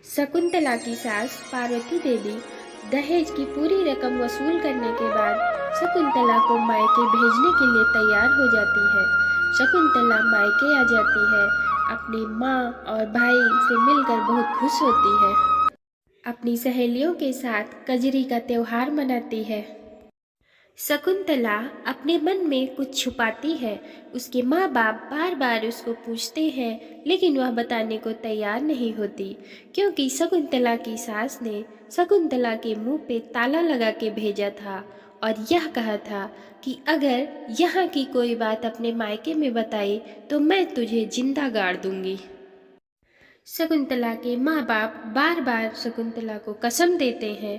शकुंतला की सास पार्वती देवी दहेज की पूरी रकम वसूल करने के बाद शकुंतला को मायके भेजने के लिए तैयार हो जाती है। शकुंतला मायके आ जाती है, अपनी माँ और भाई से मिलकर बहुत खुश होती है। अपनी सहेलियों के साथ कजरी का त्योहार मनाती है। शकुंतला अपने मन में कुछ छुपाती है। उसके माँ बाप बार बार उसको पूछते हैं, लेकिन वह बताने को तैयार नहीं होती, क्योंकि शकुंतला की सास ने शकुंतला के मुंह पे ताला लगा के भेजा था और यह कहा था कि अगर यहाँ की कोई बात अपने मायके में बताई तो मैं तुझे जिंदा गाड़ दूंगी। शकुंतला के माँ बाप बार बार शकुंतला को कसम देते हैं।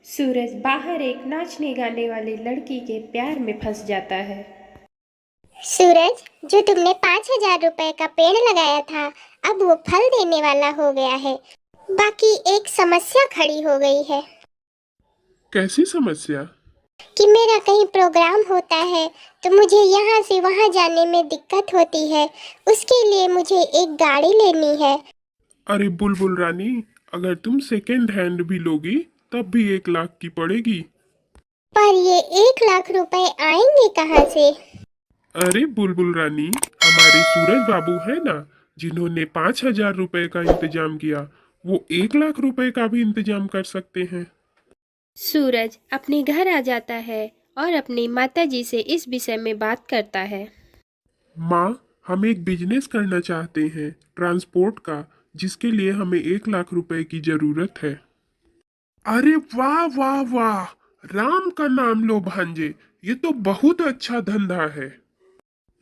सूरज बाहर एक नाचने गाने वाली लड़की के प्यार में फंस जाता है। सूरज, जो तुमने 5,000 रुपए का पेड़ लगाया था, अब वो फल देने वाला हो गया है। बाकी एक समस्या खड़ी हो गई है कैसी समस्या? कि मेरा कहीं प्रोग्राम होता है तो मुझे यहाँ से वहाँ जाने में दिक्कत होती है। उसके लिए मुझे एक गाड़ी लेनी है। अरे बुलबुल रानी, अगर तुम सेकेंड हैंड भी लोगी तब भी 1 लाख की पड़ेगी। पर ये 1 लाख रुपए आएंगे कहाँ से? अरे बुलबुल रानी, हमारे सूरज बाबू है ना, जिन्होंने 5,000 रुपए का इंतजाम किया, वो 1 लाख रुपए का भी इंतजाम कर सकते हैं। सूरज अपने घर आ जाता है और अपनी माताजी से इस विषय में बात करता है। माँ, हम एक बिजनेस करना चाहते हैं ट्रांसपोर्ट का, जिसके लिए हमें 1 लाख रुपए की जरूरत है। अरे वाह वाह वाह! राम का नाम लो भांजे, ये तो बहुत अच्छा धंधा है।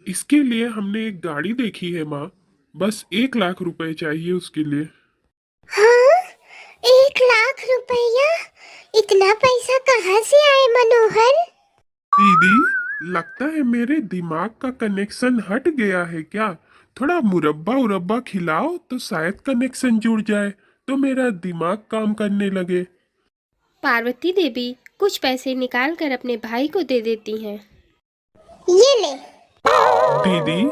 इसके लिए हमने एक गाड़ी देखी है माँ, बस 1 लाख रुपए चाहिए उसके लिए। हाँ, 1 लाख रुपया? इतना पैसा कहाँ से आए मनोहर? दीदी, लगता है मेरे दिमाग का कनेक्शन हट गया है क्या? थोड़ा मुरब्बा उरब्बा खिलाओ तो शायद कनेक्शन जुड़ जाए, तो मेरा दिमाग काम करने लगे। पार्वती देवी कुछ पैसे निकाल कर अपने भाई को दे देती हैं। ये ले। दीदी,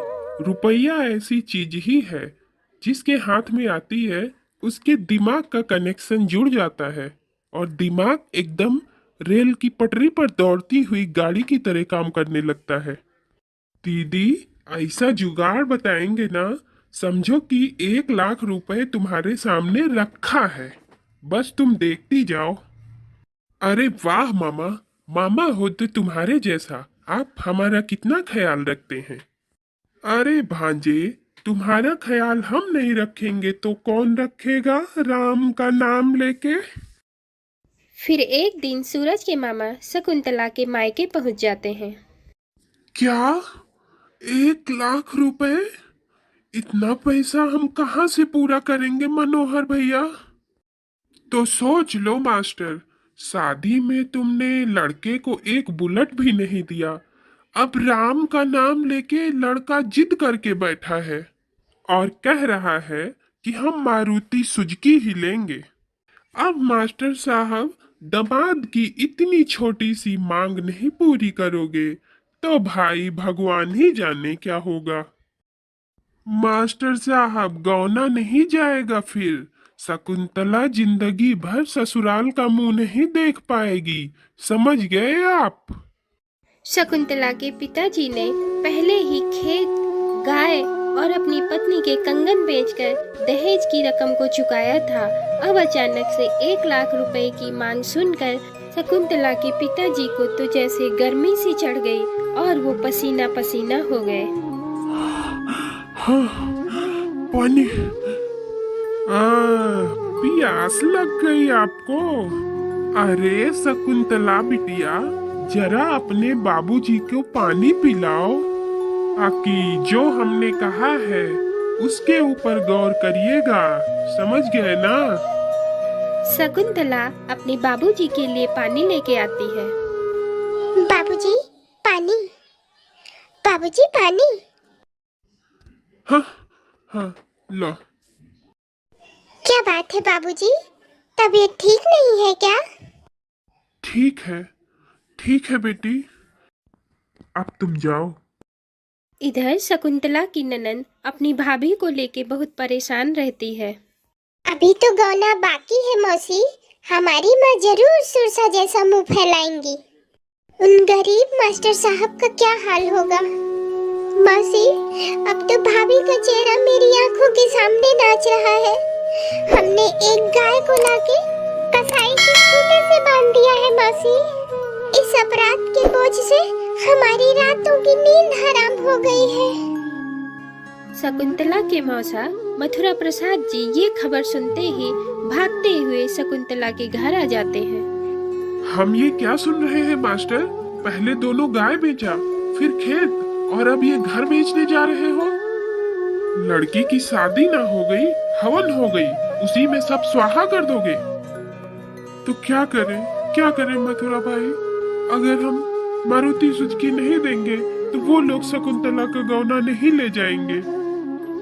रुपया ऐसी चीज ही है, जिसके हाथ में आती है उसके दिमाग का कनेक्शन जुड़ जाता है और दिमाग एकदम रेल की पटरी पर दौड़ती हुई गाड़ी की तरह काम करने लगता है। दीदी, ऐसा जुगाड़ बताएंगे ना, समझो कि 1 लाख रुपए तुम्हारे सामने रखा है, बस तुम देखती जाओ। अरे वाह मामा! मामा हो तो तुम्हारे जैसा, आप हमारा कितना ख्याल रखते हैं। अरे भांजे, तुम्हारा ख्याल हम नहीं रखेंगे तो कौन रखेगा राम का नाम लेके? फिर एक दिन सूरज के मामा शकुंतला के मायके पहुंच जाते हैं। क्या? 1 लाख रुपए? इतना पैसा हम कहाँ से पूरा करेंगे मनोहर भैया? तो सोच लो मास्टर, शादी में तुमने लड़के को एक बुलेट भी नहीं दिया, अब राम का नाम लेके लड़का जिद करके बैठा है और कह रहा है कि हम मारुति सुजुकी ही लेंगे। अब मास्टर साहब, दामाद की इतनी छोटी सी मांग नहीं पूरी करोगे तो भाई भगवान ही जाने क्या होगा। मास्टर साहब, गौना नहीं जाएगा फिर। शकुंतला जिंदगी भर ससुराल का मुंह नहीं देख पाएगी, समझ गए आप? शकुंतला के पिताजी ने पहले ही खेत, गाय और अपनी पत्नी के कंगन बेचकर दहेज की रकम को चुकाया था। अब अचानक से 1 लाख रुपए की मांग सुनकर शकुंतला के पिताजी को तो जैसे गर्मी सी चढ़ गई और वो पसीना पसीना हो गए। हाँ, पानी। आ, प्यास लग गई आपको? अरे शकुंतला बिटिया, जरा अपने बाबूजी को पानी पिलाओ। आकि जो हमने कहा है उसके ऊपर गौर करिएगा, समझ गए ना? शकुंतला अपने बाबूजी के लिए पानी लेके आती है। बाबूजी, पानी। बाबूजी, पानी। हाँ हाँ, लो। क्या बात है बाबूजी? तबीयत ठीक नहीं है क्या? ठीक है, ठीक है बेटी, अब तुम जाओ। इधर शकुंतला की ननद अपनी भाभी को लेके बहुत परेशान रहती है। अभी तो गौना बाकी है मौसी। हमारी माँ जरूर सुरसा जैसा मुंह फैलाएंगी। उन गरीब मास्टर साहब का क्या हाल होगा। मौसी, अब तो भाभी का चेहरा मेरी आंखों के सामने नाच रहा है। हमने एक गाय को लाके कसाई के खूंटे से बांध दिया है मौसी। इस अपराध के बोझ से हमारी रातों की नींद हराम हो गई है। शकुंतला के मौसा मथुरा प्रसाद जी ये खबर सुनते ही भागते हुए शकुंतला के घर आ जाते हैं। हम ये क्या सुन रहे हैं मास्टर? पहले दोनों गाय बेचा, फिर खेत, और अब ये घर बेचने जा रहे हो। लड़की की शादी ना हो गई, हवन हो गई, उसी में सब स्वाहा कर दोगे। तो क्या करें मथुरा भाई? अगर हम मारुति सुजुकी नहीं देंगे तो वो लोग शकुंतला का गौना नहीं ले जाएंगे।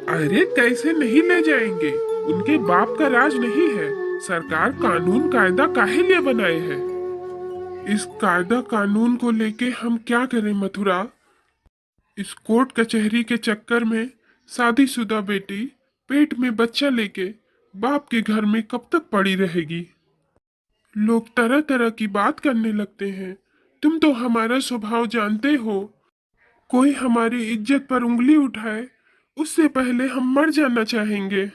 अरे कैसे नहीं ले जाएंगे? उनके बाप का राज नहीं है। सरकार कानून कायदा काहे लिए बनाए है? इस कायदा कानून को लेके हम क्या करें मथुरा? इस कोर्ट कचहरी के चक्कर में शादीशुदा बेटी पेट में बच्चा लेके बाप के घर में कब तक पड़ी रहेगी? लोग तरह तरह की बात करने लगते हैं। तुम तो हमारा स्वभाव जानते हो। कोई हमारी इज्जत पर उंगली उठाए उससे पहले हम मर जाना चाहेंगे।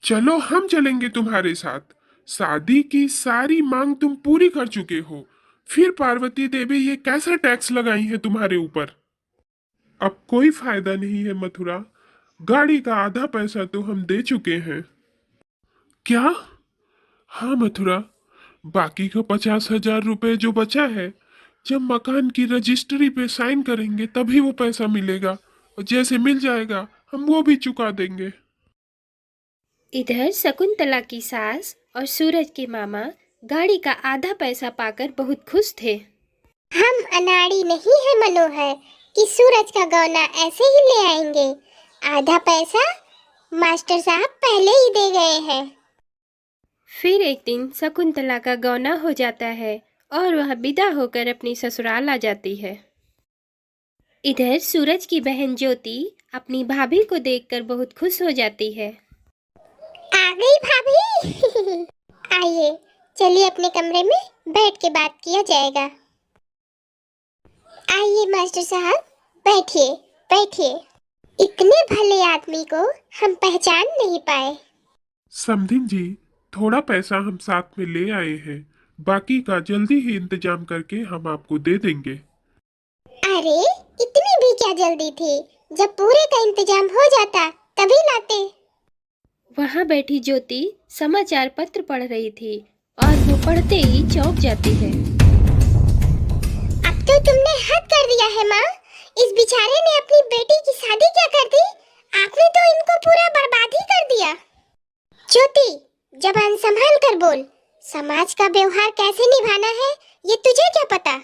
चलो हम चलेंगे तुम्हारे साथ। शादी की सारी मांग तुम पूरी कर चुके हो, फिर पार्वती देवी ये कैसा टैक्स लगाई है तुम्हारे ऊपर? अब कोई फायदा नहीं है मथुरा। गाड़ी का आधा पैसा तो हम दे चुके हैं। क्या? हाँ मथुरा, बाकी का 50,000 रुपए जो बचा है, जब मकान की रजिस्ट्री पे साइन करेंगे तभी वो पैसा मिलेगा, और जैसे मिल जाएगा हम वो भी चुका देंगे। इधर शकुंतला की सास और सूरज के मामा गाड़ी का आधा पैसा पाकर बहुत खुश थे। हम अनाड़ी नहीं है मनोहर कि सूरज का गौना ऐसे ही ले आएंगे। आधा पैसा मास्टर साहब पहले ही दे गए हैं। फिर एक दिन शकुंतला का गौना हो जाता है और वह विदा होकर अपनी ससुराल आ जाती है। इधर सूरज की बहन ज्योति अपनी भाभी को देखकर बहुत खुश हो जाती है। आ गई भाभी। आइए, चलिए अपने कमरे में बैठ के बात किया जाएगा। आइए मास्टर साहब, बैठिए बैठिए। इतने भले आदमी को हम पहचान नहीं पाए। समधिन जी, थोड़ा पैसा हम साथ में ले आए हैं, बाकी का जल्दी ही इंतजाम करके हम आपको दे देंगे। अरे इतनी भी क्या जल्दी थी? जब पूरे का इंतजाम हो जाता तभी लाते। वहाँ बैठी ज्योति समाचार पत्र पढ़ रही थी और वो पढ़ते ही चौंक जाती है। अब तो तुमने हद कर दिया है माँ। इस बेचारे ने अपनी बेटी की शादी क्या कर दी? आपने तो इनको पूरा बर्बाद ही कर दिया। ज्योति, जबान संभाल कर बोल। समाज का व्यवहार कैसे निभाना है ये तुझे क्या पता?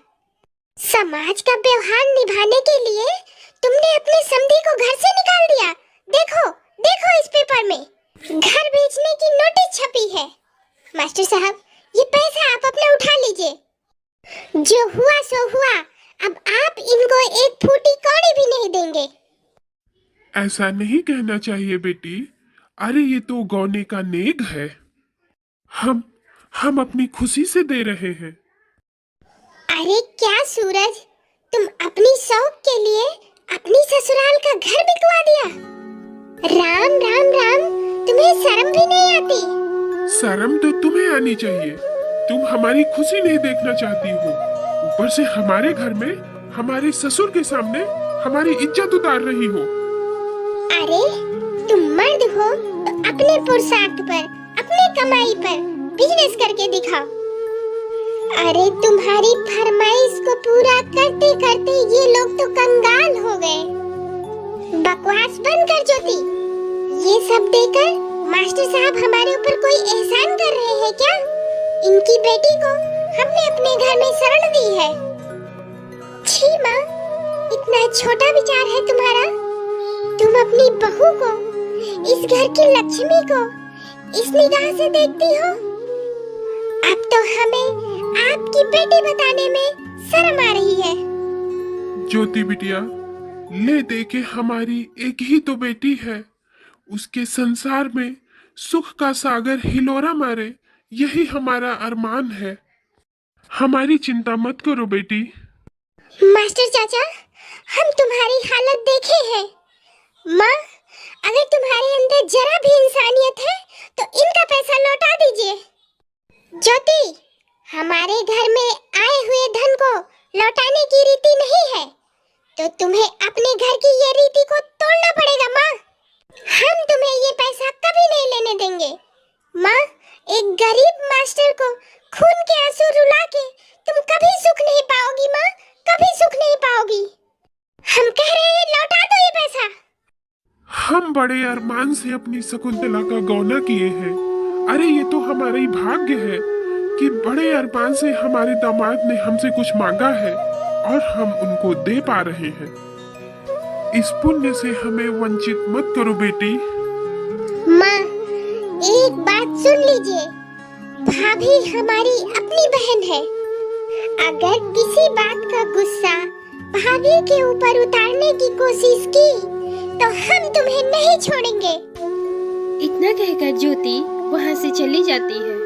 समाज का व्यवहार निभाने के लिए तुमने अपने समधी को घर से निकाल दिया। देखो देखो, इस पेपर में घर बेचने की नोटिस छपी है। मास्टर साहब, ये पैसा आप अपना उठा लीजिए। जो हुआ सो हुआ। अब आप इनको एक फूटी कौड़ी भी नहीं देंगे। ऐसा नहीं कहना चाहिए बेटी। अरे ये तो गौने का नेग है। हम अपनी खुशी से दे रहे हैं। अरे क्या सूरज, तुम अपनी शौक के लिए अपनी ससुराल का घर बिकवा दिया। राम राम राम, तुम्हें शर्म भी नहीं आती? शर्म तो तुम्हें आनी चाहिए। तुम हमारी खुशी नहीं देखना चाहती हो, ऊपर से हमारे घर में हमारे ससुर के सामने हमारी इज्जत उतार रही हो। अरे तुम मर्द हो तो अपने पुरुषार्थ पर, अपने कमाई पर बिजनेस करके दिखाओ। अरे तुम्हारी फरमाइश को पूरा करते करते ये लोग तो कंगाल हो गए। बकवास बंद कर ज्योति। ये सब देकर मास्टर साहब हमारे ऊपर कोई एहसान कर रहे हैं क्या? इनकी बेटी को हमने अपने घर में शरण दी है। छी माँ, इतना छोटा विचार है तुम्हारा। तुम अपनी बहू को, इस घर की लक्ष्मी को इस निगाह से देखती हो? अब तो हमें आपकी बेटी बताने में शर्म आ रही है। ज्योति बिटिया, ले दे के हमारी एक ही तो बेटी है। उसके संसार में सुख का सागर हिलोरा मारे, यही हमारा अरमान है। हमारी चिंता मत करो बेटी। मास्टर चाचा, हम तुम्हारी हालत देखे हैं। माँ, अगर तुम्हारे अंदर जरा भी इंसानियत है तो इनका पैसा लौटा दीजिए। ज्योति, हमारे घर में आए हुए धन को लौटाने की रीति नहीं है, तो तुम्हें अपने घर की ये रीति को तोड़ना पड़ेगा। माँ, हम तुम्हें ये पैसा कभी नहीं लेने देंगे। माँ, एक गरीब मास्टर को खून के आंसू रुला के तुम कभी सुख नहीं पाओगी। माँ, कभी सुख नहीं पाओगी। हम कह रहे हैं, लौटा दो ये पैसा। हम बड़े अरमान से अपनी शकुंतला का गौना किए हैं। अरे ये तो हमारा ही भाग्य है कि बड़े अरमान से हमारे दामाद ने हमसे कुछ मांगा है और हम उनको दे पा रहे हैं। इस पुण्य से हमें वंचित मत करो बेटी। माँ, एक बात सुन लीजिए, भाभी हमारी अपनी बहन है। अगर किसी बात का गुस्सा भाभी के ऊपर उतारने की कोशिश की तो हम तुम्हें नहीं छोड़ेंगे। इतना कहकर ज्योति वहां से चली जाती है।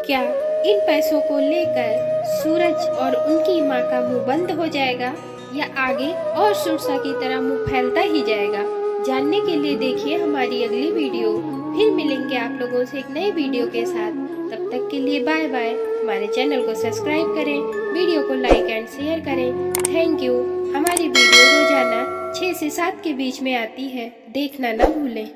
क्या इन पैसों को लेकर सूरज और उनकी माँ का मुंह बंद हो जाएगा या आगे और सुरसा की तरह मुंह फैलता ही जाएगा? जानने के लिए देखिए हमारी अगली वीडियो। फिर मिलेंगे आप लोगों से एक नए वीडियो के साथ। तब तक के लिए बाय बाय। हमारे चैनल को सब्सक्राइब करें, वीडियो को लाइक एंड शेयर करें। Thank you. हमारी वीडियो रोजाना 6 से 7 के बीच में आती है, देखना ना भूलें।